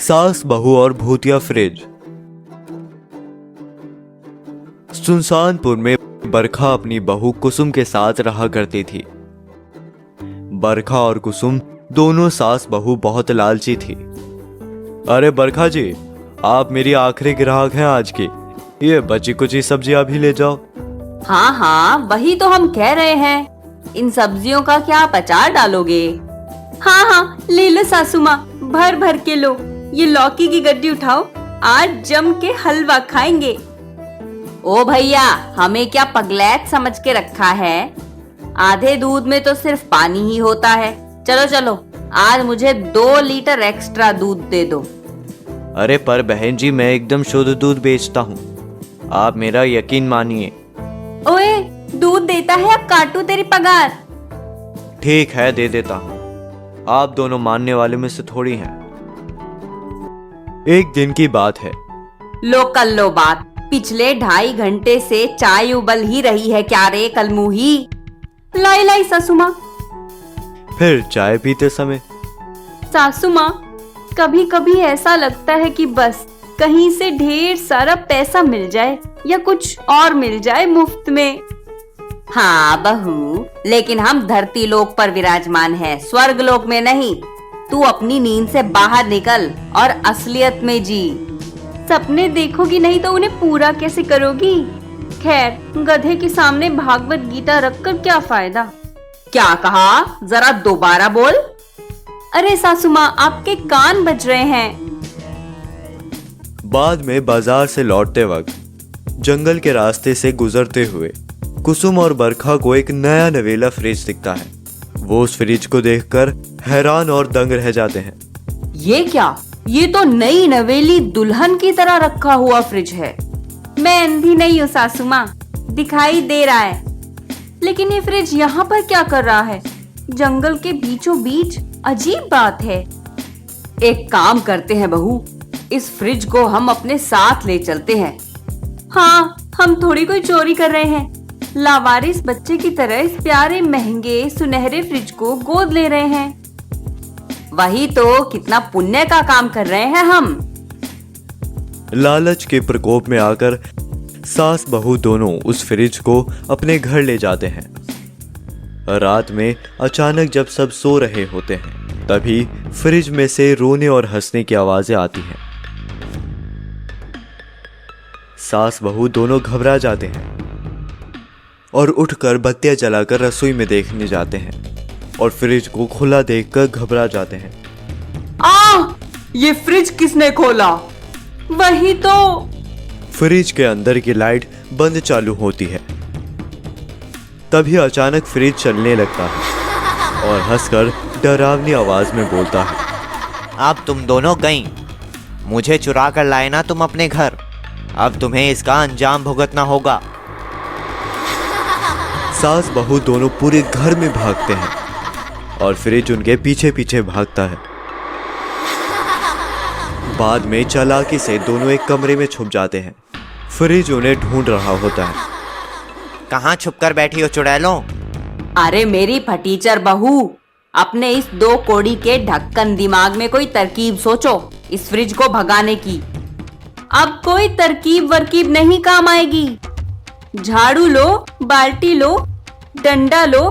सास बहू और भूतिया फ्रिज। सुनसानपुर में बरखा अपनी बहू कुसुम के साथ रहा करती थी। बरखा और कुसुम दोनों सास बहू बहुत लालची थी। अरे बरखा जी, आप मेरी आखिरी ग्राहक हैं आज की। ये बची कुची सब्जियां भी ले जाओ। हाँ हाँ, वही तो हम कह रहे हैं। इन सब्जियों का क्या आप अचार डालोगे? हाँ हाँ, ले लो सासू माँ, भर भर के लो। ये लौकी की गड्डी उठाओ, आज जम के हलवा खाएंगे। ओ भैया, हमें क्या पगलैत समझ के रखा है? आधे दूध में तो सिर्फ पानी ही होता है। चलो चलो, आज मुझे 2 लीटर एक्स्ट्रा दूध दे दो। अरे पर बहन जी, मैं एकदम शुद्ध दूध बेचता हूँ, आप मेरा यकीन मानिए। ओए, दूध देता है या काटू तेरी पगार? ठीक है, दे देता हूँ। आप दोनों मानने वाले में से थोड़ी हैं। एक दिन की बात है। लो कर लो बात। पिछले 2.5 घंटे से चाय उबल ही रही है क्या रे कलमुही? लाई लाई सासू माँ। फिर चाय पीते समय सासू माँ, कभी कभी ऐसा लगता है कि बस कहीं से ढेर सारा पैसा मिल जाए या कुछ और मिल जाए मुफ्त में। हाँ बहू, लेकिन हम धरती लोक पर विराजमान हैं, स्वर्ग लोक में नहीं। तू अपनी नींद से बाहर निकल और असलियत में जी। सपने देखोगी नहीं तो उन्हें पूरा कैसे करोगी? खैर, गधे के सामने भागवत गीता रखकर क्या फायदा? क्या कहा? जरा दोबारा बोल। अरे सासू माँ, आपके कान बज रहे हैं। बाद में बाजार से लौटते वक्त जंगल के रास्ते से गुजरते हुए कुसुम और बरखा को एक नया नवेला फ्रिज दिखता है। वो उस फ्रिज को देखकर हैरान और दंग रह जाते हैं। ये क्या? ये तो नई नवेली दुल्हन की तरह रखा हुआ फ्रिज है। मैं अंधी नहीं हूँ सासू माँ, दिखाई दे रहा है। लेकिन ये फ्रिज यहाँ पर क्या कर रहा है? जंगल के बीचों बीच? अजीब बात है। एक काम करते हैं बहू, इस फ्रिज को हम अपने साथ ले चलते हैं। हाँ, हम थोड़ी कोई चोरी कर रहे हैं। लावारिस बच्चे की तरह इस प्यारे महंगे सुनहरे फ्रिज को गोद ले रहे हैं। वही तो, कितना पुण्य का काम कर रहे हैं हम। लालच के प्रकोप में आकर सास बहू दोनों उस फ्रिज को अपने घर ले जाते हैं। रात में अचानक जब सब सो रहे होते हैं, तभी फ्रिज में से रोने और हंसने की आवाजें आती हैं। सास बहू दोनों घबरा जाते हैं और उठकर बत्तियां जलाकर रसोई में देखने जाते हैं और फ्रिज को खुला देखकर घबरा जाते हैं। ये फ्रिज किसने खोला? वही तो। फ्रिज के अंदर की लाइट बंद चालू होती है। तभी अचानक फ्रिज चलने लगता है और हंसकर डरावनी आवाज में बोलता है, अब तुम दोनों गई, मुझे चुरा कर लाए ना तुम अपने घर, अब तुम्हें इसका अंजाम भुगतना होगा। सास बहू दोनों पूरे घर में भागते हैं और फ्रिज उनके पीछे पीछे भागता है। बाद में चालाकी से दोनों एक कमरे में छुप जाते हैं। फ्रिज उन्हें ढूंढ रहा होता है। कहाँ छुप कर बैठी हो चुड़ैलों? अरे मेरी फटीचर बहू, अपने इस 2 कोड़ी के ढक्कन दिमाग में कोई तरकीब सोचो इस फ्रिज को भगाने की। अब कोई तरकीब वरकीब नहीं काम आएगी। झाड़ू लो, बाल्टी लो, डंडा लो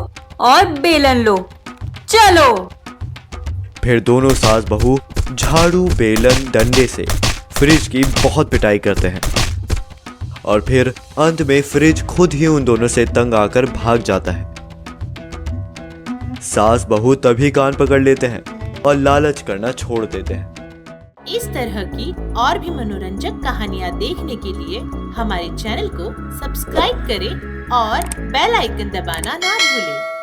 और बेलन लो, चलो। फिर दोनों सास बहू झाड़ू, बेलन, डंडे से फ्रिज की बहुत पिटाई करते हैं और फिर अंत में फ्रिज खुद ही उन दोनों से तंग आकर भाग जाता है। सास बहू तभी कान पकड़ लेते हैं और लालच करना छोड़ देते हैं। इस तरह की और भी मनोरंजक कहानियाँ देखने के लिए हमारे चैनल को सब्सक्राइब करें और बेल आइकन दबाना ना भूलें।